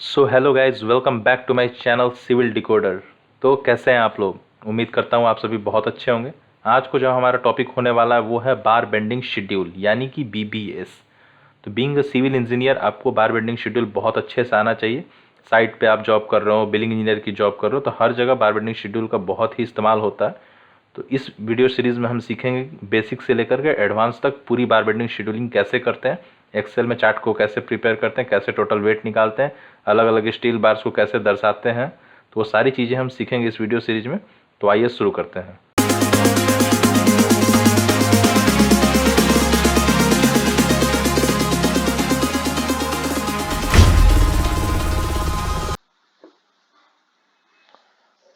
So hello guys, welcome back to my channel civil decoder. तो कैसे हैं आप लोग? उम्मीद करता हूँ आप सभी बहुत अच्छे होंगे। आज को जो हमारा टॉपिक होने वाला है वो है बार बेंडिंग शेड्यूल यानी कि बीबीएस। तो बीइंग अ सिविल इंजीनियर आपको बार बेंडिंग शेड्यूल बहुत अच्छे से आना चाहिए। साइट पे आप जॉब कर रहे हो, बिलिंग इंजीनियर की जॉब कर रहे हो, तो हर जगह बार बेंडिंग शेड्यूल का बहुत ही इस्तेमाल होता है। तो इस वीडियो सीरीज़ में हम सीखेंगे बेसिक से लेकर के एडवांस तक पूरी बार बेंडिंग शेड्यूलिंग कैसे करते हैं, एक्सेल में चार्ट को कैसे प्रिपेयर करते हैं, कैसे टोटल वेट निकालते हैं, अलग अलग स्टील बार्स को कैसे दर्शाते हैं। तो वो सारी चीज़ें हम सीखेंगे इस वीडियो सीरीज में। तो आइए शुरू करते हैं।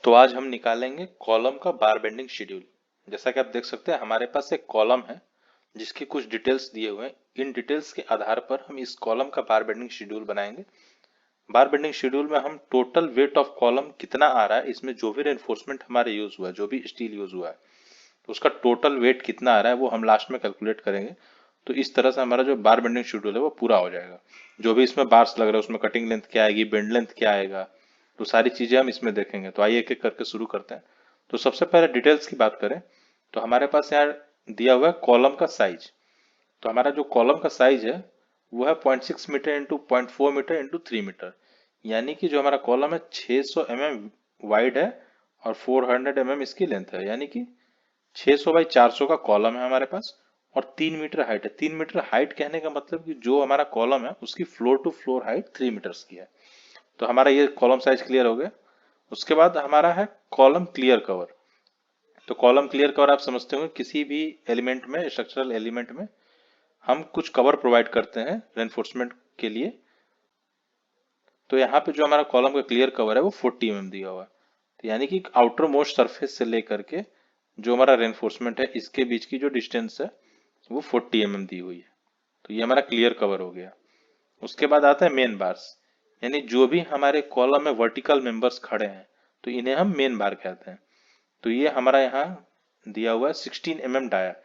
तो आज हम निकालेंगे कॉलम का बार बेंडिंग शेड्यूल। जैसा कि आप देख सकते हैं हमारे पास एक कॉलम है जिसकी कुछ डिटेल्स दिए हुए हैं। इन डिटेल्स के आधार पर हम इस कॉलम का बार बेंडिंग शेड्यूल बनाएंगे। बार बेंडिंग शेड्यूल में हम टोटल वेट ऑफ कॉलम कितना आ रहा है, इसमें जो भी रेनफोर्समेंट हमारे यूज हुआ है, जो भी स्टील यूज हुआ है, तो उसका टोटल वेट कितना आ रहा है वो हम लास्ट में कैलकुलेट करेंगे। तो इस तरह से हमारा जो बार बेंडिंग शेड्यूल है वो पूरा हो जाएगा। जो भी इसमें बार्स लग रहा है उसमें कटिंग लेंथ क्या आएगी, बेंड लेंथ क्या आएगा, तो सारी चीजें हम इसमें देखेंगे। तो आइए एक एक करके शुरू करते हैं। तो सबसे पहले डिटेल्स की बात करें तो हमारे पास यहाँ दिया हुआ है कॉलम का साइज। तो हमारा जो कॉलम का साइज है वो है 0.6 metre into 0.4 metre into 3 metre. यानी कि जो हमारा कॉलम है 600 mm वाइड है और 400 mm इसकी लेंथ है। यानी कि 600 बाई 400 का कॉलम है हमारे पास और 3 मीटर हाइट है। 3 मीटर हाइट कहने का मतलब कि जो हमारा कॉलम है उसकी floor to floor height 3 metres की है। तो हमारा ये कॉलम साइज क्लियर हो गया। उसके बाद हमारा है कॉलम क्लियर कवर। तो कॉलम क्लियर कवर आप समझते होंगे किसी भी एलिमेंट में, स्ट्रक्चरल एलिमेंट में हम कुछ कवर प्रोवाइड करते हैं रेनफोर्समेंट के लिए। तो यहाँ पे जो हमारा कॉलम का क्लियर कवर है वो 40 mm दिया हुआ है। तो यानी कि आउटर मोस्ट सरफेस से लेकर के जो हमारा रेनफोर्समेंट है इसके बीच की जो डिस्टेंस है वो 40 mm दी हुई है। तो ये हमारा क्लियर कवर हो गया। उसके बाद आता है मेन बार्स। यानी जो भी हमारे कॉलम में वर्टिकल मेंबर्स खड़े हैं तो इन्हें हम मेन बार कहते हैं। तो ये हमारा यहाँ दिया हुआ है 16 mm डाया।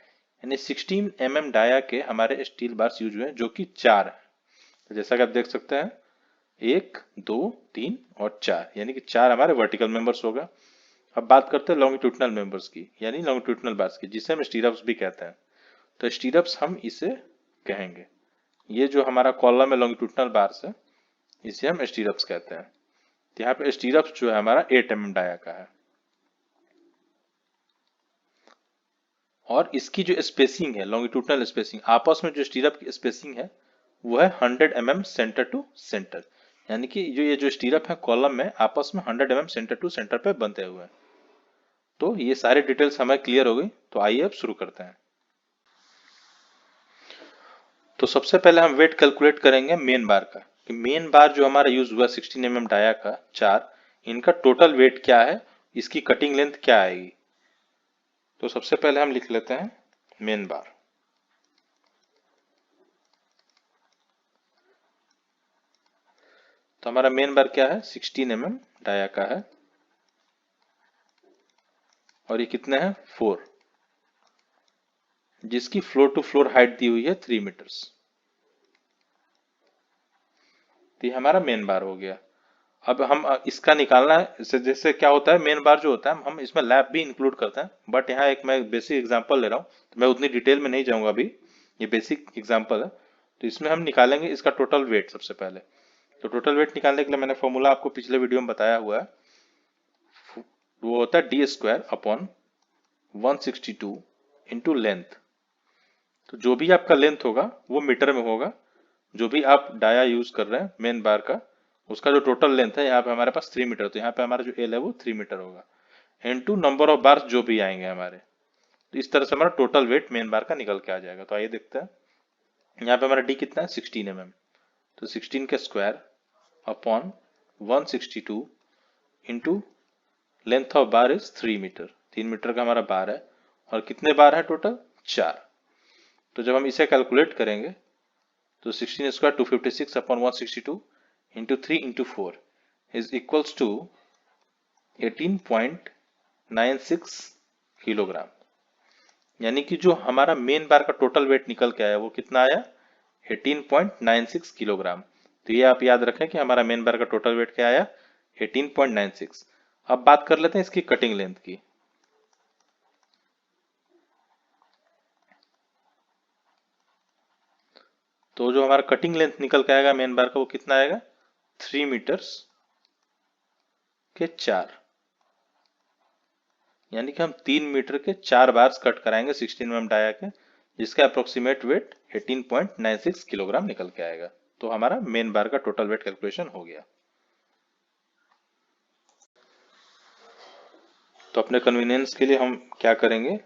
यानी 16 mm डाया के हमारे स्टील बार्स यूज हुए हैं जो कि 4 है। तो जैसा कि आप देख सकते हैं 1 2 3 और 4, यानी कि 4 हमारे वर्टिकल मेंबर्स होगा। अब बात करते हैं लॉन्गिट्यूडनल मेंबर्स की, यानी लॉन्गिट्यूडनल बार्स की, जिसे हम स्टीरअप्स भी कहते हैं। तो स्टीरअप्स हम इसे कहेंगे। ये जो हमारा कॉलम में लॉन्गिट्यूडनल बार्स है इसे हम स्टीरअप्स कहते हैं। तो यहाँ पे स्टीरअप्स जो है हमारा 8 mm डाया का है। और इसकी जो स्पेसिंग है, लॉन्गिट्यूडनल स्पेसिंग, आपस में जो स्टीरअप की स्पेसिंग है वो है 100 mm सेंटर टू सेंटर। यानी कि ये जो स्टीरअप है कॉलम में आपस में 100 mm सेंटर टू सेंटर पे बनते हुए हैं। तो ये सारे डिटेल्स हमें क्लियर हो गई। तो आइए अब शुरू करते हैं। तो सबसे पहले हम वेट कैलकुलेट करेंगे मेन बार का, कि मेन बार जो हमारा यूज हुआ 16 mm डाया का 4, इनका टोटल वेट क्या है, इसकी कटिंग लेंथ क्या आएगी। तो सबसे पहले हम लिख लेते हैं मेन बार। तो हमारा मेन बार क्या है, 16 mm डाया का है और ये कितने हैं, 4, जिसकी फ्लोर टू फ्लोर हाइट दी हुई है 3 मीटर्स। तो ये हमारा मेन बार हो गया। अब हम इसका निकालना है। जैसे क्या होता है, मेन बार जो होता है हम इसमें लैब भी इंक्लूड करते हैं, बट यहाँ एक मैं बेसिक एग्जांपल ले रहा हूँ तो मैं उतनी डिटेल में नहीं जाऊंगा अभी। ये बेसिक एग्जांपल है। तो इसमें हम निकालेंगे इसका टोटल वेट सबसे पहले। तो टोटल वेट निकालने के लिए मैंने फॉर्मूला आपको पिछले वीडियो में बताया हुआ है। वो होता है D square upon 162 into length. तो जो भी आपका लेंथ होगा वो मीटर में होगा। जो भी आप डाया यूज कर रहे हैं मेन बार का, उसका जो टोटल लेंथ है यहाँ पे हमारे पास 3 मीटर, तो यहाँ पे हमारा जो एल है वो 3 मीटर होगा इनटू नंबर ऑफ बार जो भी आएंगे हमारे। तो इस तरह से हमारा टोटल वेट मेन बार का निकल के आ जाएगा। तो आइए देखते हैं। यहाँ पे हमारा डी कितना है, 16 mm। तो 16 के square upon 162 into length of bar is 3 metre. 3 metre का हमारा बार है और कितने बार है टोटल, 4। तो जब हम इसे कैलकुलेट करेंगे तो 16 square 256 upon 162 into 3 into 4 is equals to 18.96 kilogram. यानी कि जो हमारा मेन बार का टोटल वेट निकल के आया वो कितना आया, 18.96 किलोग्राम। तो ये आप याद रखें कि हमारा मेन बार का टोटल वेट क्या आया, 18.96। अब बात कर लेते हैं इसकी कटिंग लेंथ की। तो जो हमारा कटिंग लेंथ निकल के आएगा मेन बार का, वो कितना आएगा, 3 मीटर्स के 4, यानी कि हम 3 मीटर के 4 बार्स कट कराएंगे 16 mm डाया के, जिसका अप्रोक्सीमेट वेट 18.96 किलोग्राम निकल के आएगा। तो हमारा मेन बार का टोटल वेट कैलकुलेशन हो गया। तो अपने कन्वीनियंस के लिए हम क्या करेंगे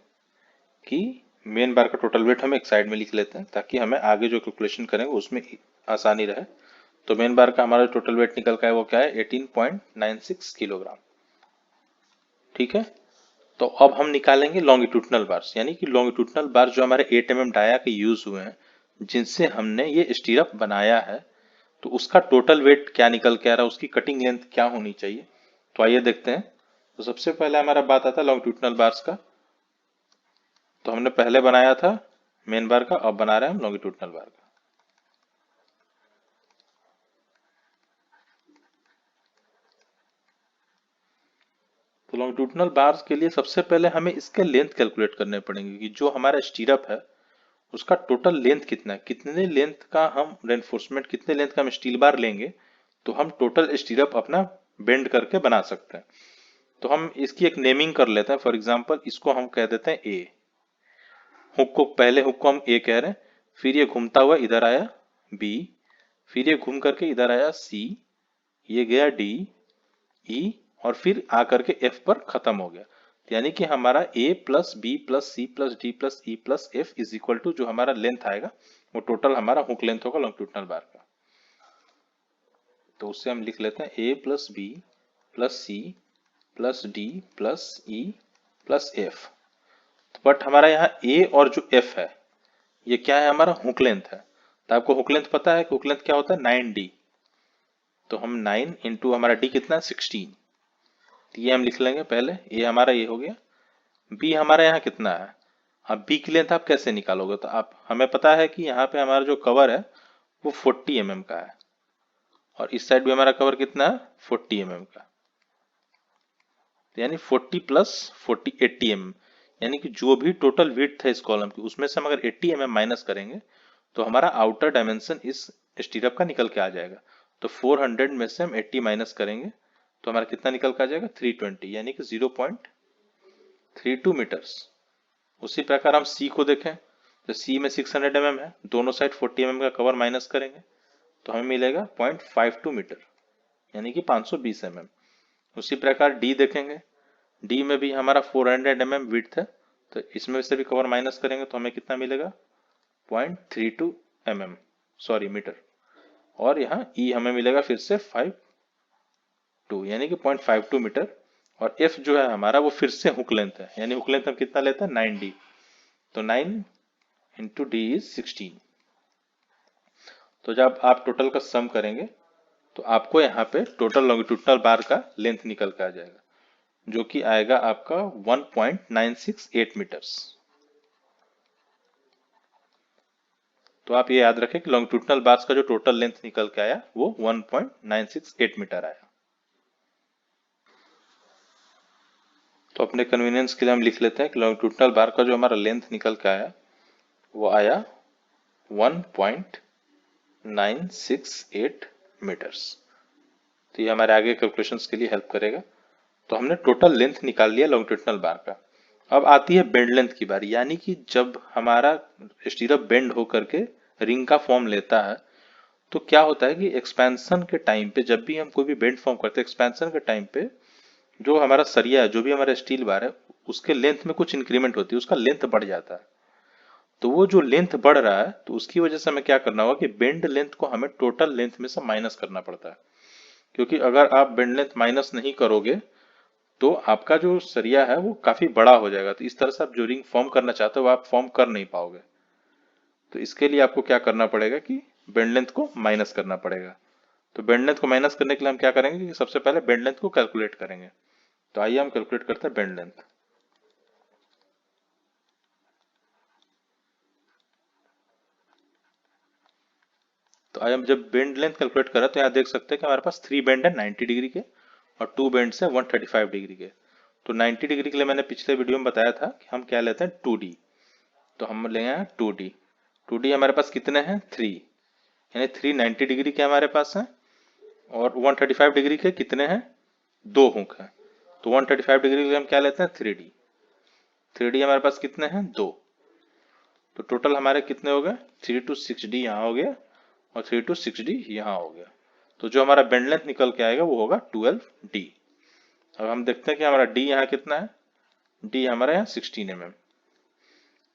कि मेन बार का टोटल वेट हम एक साइड में लिख लेते हैं, ताकि हमें आगे जो कैलकुलेशन करेंगे उसमें आसानी रहे। तो मेन बार का हमारा टोटल वेट निकल का है वो क्या है, 18.96 किलोग्राम। ठीक है। तो अब हम निकालेंगे लॉन्गिट्यूडनल बार्स, यानी कि लॉन्गिट्यूडनल बार जो हमारे 8 mm डाया के यूज हुए हैं, जिनसे हमने ये स्टीरअप बनाया है, तो उसका टोटल वेट क्या निकल के आ रहा है, उसकी कटिंग लेंथ क्या होनी चाहिए। तो आइए देखते हैं। तो सबसे पहले हमारा बात आता है लॉन्गिट्यूडनल बार्स का। तो हमने पहले बनाया था मेन बार का, अब बना रहे हैं हम लॉन्गिट्यूडनल बार का। तो लॉन्गिट्यूडनल बार्स के लिए सबसे पहले हमें इसके लेंथ कैलकुलेट करने पड़ेंगे कि जो हमारा स्टीरअप है उसका टोटल लेंथ कितना है, कितने लेंथ का हम रेनफोर्समेंट, कितने लेंथ का हम स्टील बार लेंगे तो हम टोटल स्टीरअप अपना बेंड करके बना सकते हैं। तो हम इसकी एक नेमिंग कर लेते हैं। फॉर एग्जांपल इसको हम कह देते हैं ए। हुक को, पहले हुक को हम ए कह रहे हैं, फिर ये घूमता हुआ इधर आया बी, फिर ये घूम करके इधर आया सी, ये गया डी, ई, और फिर आ करके एफ पर खत्म हो गया। यानी कि हमारा A plus B plus C plus D plus E plus F is equal to जो हमारा लेंथ आएगा वो टोटल हमारा हुक लेंथ होगा लॉन्गिट्यूडनल बार का। तो उससे हम लिख लेते हैं A plus B plus C plus D plus E plus F. But हमारा यहाँ ए और जो एफ है ये क्या है, हमारा हुक लेंथ है। तो आपको हुक लेंथ पता है कि हुक लेंथ क्या होता है, 9d। तो हम 9 इंटू हमारा डी कितना है, 16। तो ये हम लिख लेंगे पहले, ये हमारा ये हो गया। बी हमारा यहाँ कितना है, अब बी की लेंथ आप कैसे निकालोगे, तो आप, हमें पता है कि यहाँ पे हमारा जो कवर है वो 40 mm का है, और इस साइड भी हमारा कवर कितना है, 40 mm का। तो यानी 40 प्लस 40 80 mm, यानी कि जो भी टोटल विड्थ है इस कॉलम की उसमें से हम अगर 80 mm माइनस करेंगे तो हमारा आउटर डायमेंशन इस स्टीरअप का निकल के आ जाएगा। तो 400 में से हम 80 माइनस करेंगे तो हमारा कितना निकल के आ जाएगा, 320, यानी कि 0.32 मीटर्स। उसी प्रकार हम सी को देखें, तो सी में 600 mm है, दोनों साइड 40 mm का कवर माइनस करेंगे तो हमें मिलेगा 0.52 मीटर, यानी कि 520 mm। उसी प्रकार डी देखेंगे, डी में भी हमारा 400 mm विड्थ है, तो इसमें से भी कवर माइनस करेंगे तो हमें कितना मिलेगा, 0.32 mm, सॉरी मीटर। और यहाँ ई हमें मिलेगा फिर से 52, यानी कि 0.52 मीटर। और एफ जो है हमारा वो फिर से हुक लेंथ है, यानी हुक लेंथ हम कितना लेते हैं, 9d। तो 9 इंटू डी इज 16। तो जब आप टोटल का सम करेंगे तो आपको यहाँ पे टोटल लॉन्गिट्यूडनल बार का लेंथ निकल के आ जाएगा, जो कि आएगा आपका 1.968 मीटर्स। तो आप ये याद रखें कि लॉन्गिट्यूडनल बार्स का जो टोटल लेंथ निकल के आया वो 1.968 मीटर आया। तो अपने कन्वीनियंस के लिए हम लिख लेते हैं कि लॉन्गिट्यूडनल बार का जो हमारा लेंथ निकल के आया वो आया 1.968 मीटर्स। तो ये हमारे आगे कैलकुलेशंस के लिए हेल्प करेगा। तो हमने टोटल लेंथ निकाल लिया लॉन्गिट्यूडनल बार का। अब आती है बेंड लेंथ की बारी, यानी कि जब हमारा स्टीरअप बेंड होकर के रिंग का फॉर्म लेता है तो क्या होता है कि एक्सपेंशन के टाइम पे, जब भी हम कोई भी बेंड फॉर्म करते हैं एक्सपेंशन के टाइम पे, जो हमारा सरिया है, जो भी हमारा स्टील बार है, उसके लेंथ में कुछ इंक्रीमेंट होती है, उसका लेंथ बढ़ जाता है। तो वो जो लेंथ बढ़ रहा है तो उसकी वजह से हमें क्या करना होगा कि बेंड लेंथ को हमें टोटल लेंथ में से माइनस करना पड़ता है। क्योंकि अगर आप बेंड लेंथ माइनस नहीं करोगे तो आपका जो सरिया है वो काफी बड़ा हो जाएगा, तो इस तरह से आप जो रिंग फॉर्म करना चाहते हो वो आप फॉर्म कर नहीं पाओगे। तो इसके लिए आपको क्या करना पड़ेगा कि बेंड लेंथ को माइनस करना पड़ेगा। तो बेंड लेंथ को माइनस करने के लिए हम क्या करेंगे कि सबसे पहले बेंड लेंथ को कैलकुलेट करेंगे। तो आइए हम कैलकुलेट करते हैं बेंड लेंथ। तो आज हम जब बेंड लेंथ कैलकुलेट करें तो यहाँ देख सकते हैं कि हमारे पास 3 बेंड है 90 डिग्री के और 2 बेंड्स है 135 डिग्री के। तो 90 डिग्री के लिए मैंने पिछले वीडियो में बताया था कि हम क्या लेते हैं 2D। तो हम ले हैं 2D। 2D हमारे पास कितने हैं 3, यानी 3 90 डिग्री के हमारे पास हैं और 135 डिग्री के कितने हैं 2 हुक हैं। तो 135 डिग्री के लिए हम क्या लेते हैं 3D। 3D हमारे पास कितने हैं 2। तो टोटल हमारे कितने हो गए 3 to 6D यहाँ हो गया और 3 to 6D यहाँ हो गया। तो जो हमारा बेंड लेंथ निकल के आएगा वो होगा 12D। अब हम देखते हैं कि हमारा D यहाँ कितना है। D हमारा यहाँ 16 mm।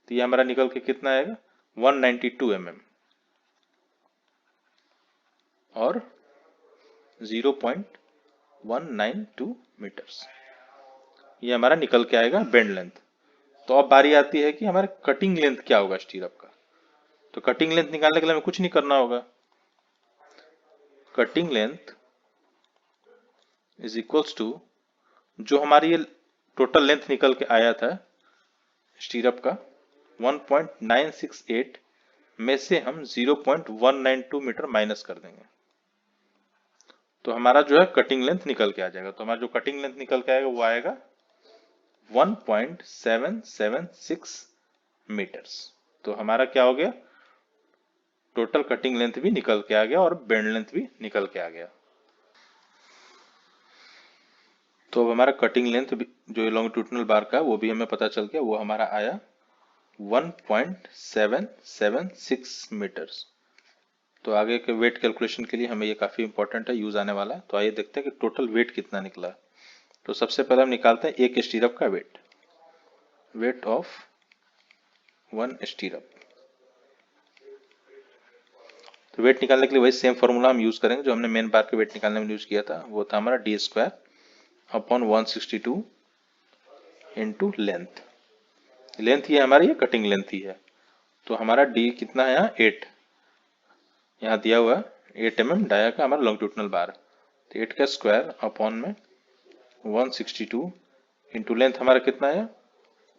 तो ये हमारा निकल के कितना आएगा 192 mm और 0.192 मीटर्स ये हमारा निकल के आएगा बेंड लेंथ। तो अब बारी आती है कि हमारे कटिंग लेंथ क्या होगा स्टीरअप का। तो कटिंग लेंथ निकालने के लिए हमें कुछ नहीं करना होगा। Cutting length is equals to जो हमारी ये टोटल लेंथ निकल के आया था स्टीरअप का 1.968 में से हम 0.192 मीटर माइनस कर देंगे तो हमारा जो है कटिंग लेंथ निकल के आ जाएगा। तो हमारा जो कटिंग लेंथ निकल के आएगा वो आएगा 1.776 मीटर्स। तो हमारा क्या हो गया टोटल कटिंग लेंथ भी निकल के आ गया और बेंड लेंथ भी निकल के आ गया। तो अब हमारा कटिंग लेंथ जो लॉन्गिट्यूडिनल बार का वो भी हमें पता चल गया, वो हमारा आया 1.776 मीटर्स। तो आगे के वेट कैलकुलेशन के लिए हमें ये काफी इंपॉर्टेंट है, यूज आने वाला है। तो आइए देखते हैं कि टोटल वेट कितना निकला। तो सबसे पहले हम निकालते हैं एक स्टीरअप का वेट ऑफ 1 स्टीरअप। तो वेट निकालने के लिए वही सेम फॉर्मूला हम यूज करेंगे जो हमने मेन बार के वेट निकालने में यूज किया था। वो था हमारा d² upon 162 into length. Length ये हमारी कटिंग लेंथ ही है। तो हमारा d कितना है यहाँ 8, यहाँ दिया हुआ 8 mm डाया का हमारा लॉन्गिट्यूडिनल बार। तो 8 का स्क्वायर अपॉन में 162 इंटू लेंथ हमारा कितना है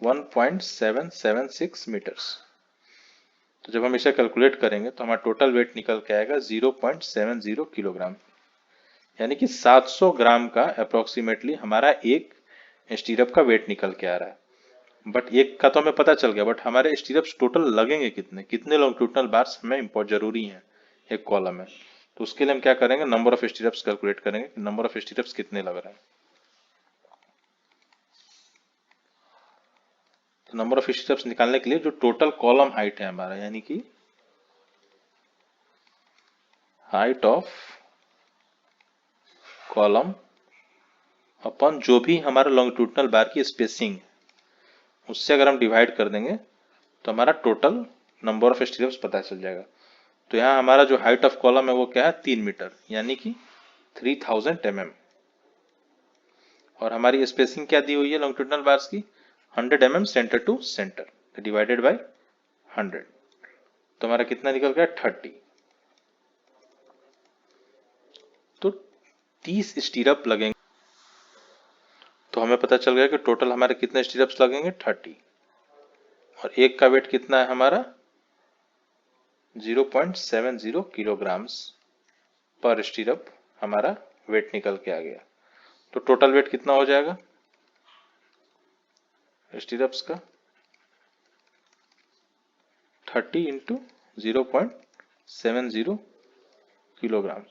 1.776 मीटर्स। तो जब हम इसे कैलकुलेट करेंगे तो हमारा टोटल वेट निकल के आएगा 0.70 किलोग्राम, यानी कि 700 ग्राम का अप्रोक्सीमेटली हमारा एक स्टीरअप का वेट निकल के आ रहा है। बट एक का तो हमें पता चल गया, बट हमारे स्टीरअप्स टोटल लगेंगे कितने लॉन्गिट्यूडिनल बार्स हमें इम्पोर्ट जरूरी है एक कॉलम में। तो उसके लिए हम क्या करेंगे नंबर ऑफ स्टीरअप्स कैलकुलेट करेंगे कि नंबर ऑफ स्टीरअप्स कितने लग रहा है। तो नंबर ऑफ स्टीरअप्स निकालने के लिए जो टोटल कॉलम हाइट है हमारा, यानी कि हाइट ऑफ कॉलम अपन जो भी हमारा लॉन्गिट्यूडिनल बार की स्पेसिंग उससे अगर हम डिवाइड कर देंगे तो हमारा टोटल नंबर ऑफ स्टीरअप्स पता चल जाएगा। तो यहाँ हमारा जो हाइट ऑफ कॉलम है वो क्या है 3 मीटर, यानी कि 3000 mm। और हमारी स्पेसिंग क्या दी हुई है लॉन्गिट्यूडिनल बार्स की 100 mm centre to centre divided by 100। तो हमारा कितना निकल गया 30। तो 30 स्टीरअप लगेंगे। तो हमें पता चल गया कि टोटल हमारे कितने स्टीरअप्स लगेंगे 30 और एक का वेट कितना है हमारा 0.70 किलोग्राम्स पर स्टीरअप हमारा वेट निकल के आ गया। तो टोटल वेट कितना हो जाएगा स्टीरअप्स का 30 इंटू 0.70 किलोग्राम।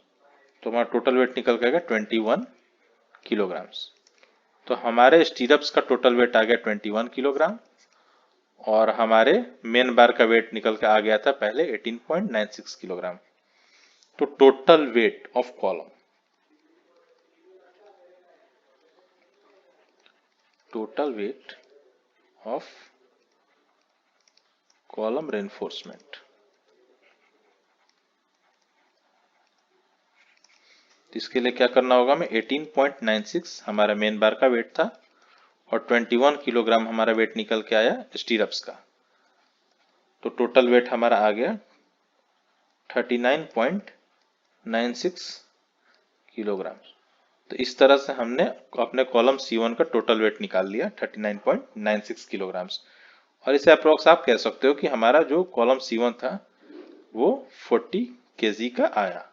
तो हमारा टोटल वेट निकल के आएगा 21 किलोग्राम्स। तो हमारे स्टीरअप्स का टोटल वेट आ गया 21 किलोग्राम और हमारे मेन बार का वेट निकल के आ गया था पहले 18.96 किलोग्राम। तो total weight of column, total weight of column reinforcement, इसके लिए क्या करना होगा हमें 18.96 हमारा मेन बार का वेट था और 21 किलोग्राम हमारा वेट निकल के आया स्टीरअप्स का। तो टोटल वेट हमारा आ गया 39.96 किलोग्राम। तो इस तरह से हमने अपने कॉलम C1 का टोटल वेट निकाल लिया 39.96 किलोग्राम्स। और इसे अप्रोक्स आप कह सकते हो कि हमारा जो कॉलम C1 था वो 40 केजी का आया।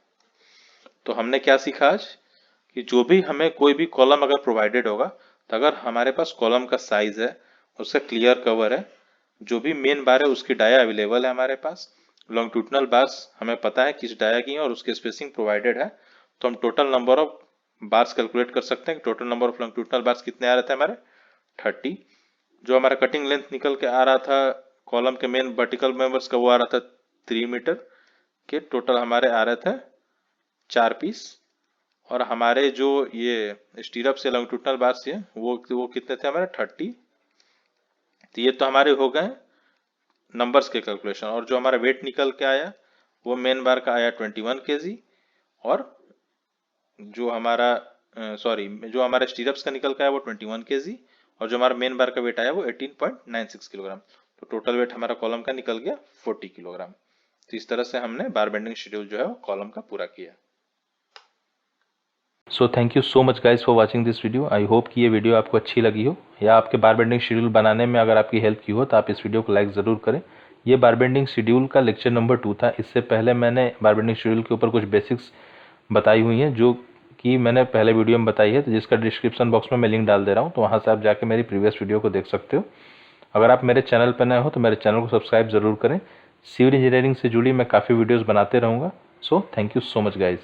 तो हमने क्या सीखा आज कि जो भी हमें कोई भी कॉलम अगर प्रोवाइडेड होगा, तो अगर हमारे पास कॉलम का साइज है, उसका क्लियर कवर है, जो भी मेन बार है उसकी डाया अवेलेबल है हमारे पास, लॉन्गिट्यूडनल बार्स हमें पता है किस डाया की है और उसकी स्पेसिंग प्रोवाइडेड है, तो हम total number of bars calculate कर सकते हैं कि total number of longitudinal bars कितने आ रहे थे हमारे 30। जो हमारा कटिंग लेंथ निकल के आ रहा था कॉलम के मेन वर्टिकल मेंबर्स का, वो आ रहा था 3 मीटर के। टोटल हमारे आ रहे थे 4 पीस। और हमारे जो ये स्टीरअप से लॉन्गिट्यूडनल बार्स है वो कितने थे हमारे 30। तो ये तो हमारे हो गए नंबर्स के कैलकुलेशन। और जो हमारा वेट निकल के आया वो मेन बार का आया 21 केजी, और जो हमारा जो हमारा स्टीरअप्स का निकल के आया वो 21 केजी, और जो हमारा मेन बार का वेट आया वो 18.96 किलोग्राम। तो टोटल वेट हमारा कॉलम का निकल गया 40 किलोग्राम। तो इस तरह से हमने बार बेंडिंग शेड्यूल जो है वो कॉलम का पूरा किया। So thank you so much guys for watching this video. I hope कि ये वीडियो आपको अच्छी लगी हो या आपके बार बेंडिंग शेड्यूल बनाने में अगर आपकी हेल्प की हो तो आप इस वीडियो को लाइक ज़रूर करें। ये बार बेंडिंग शेड्यूल का लेक्चर नंबर 2 था। इससे पहले मैंने बार बेंडिंग शेड्यूल के ऊपर कुछ बेसिक्स बताई हुई हैं जो कि मैंने पहले वीडियो में बताई है, तो जिसका डिस्क्रिप्शन बॉक्स में मैं लिंक डाल दे रहा हूँ, तो वहाँ से आप जाके मेरी प्रीवियस वीडियो को देख सकते हो। अगर आप मेरे चैनल पर नए हो तो मेरे चैनल को सब्सक्राइब ज़रूर करें। सिविल इंजीनियरिंग से जुड़ी मैं काफ़ी वीडियोज़ बनाते रहूँगा। So thank you so much guys.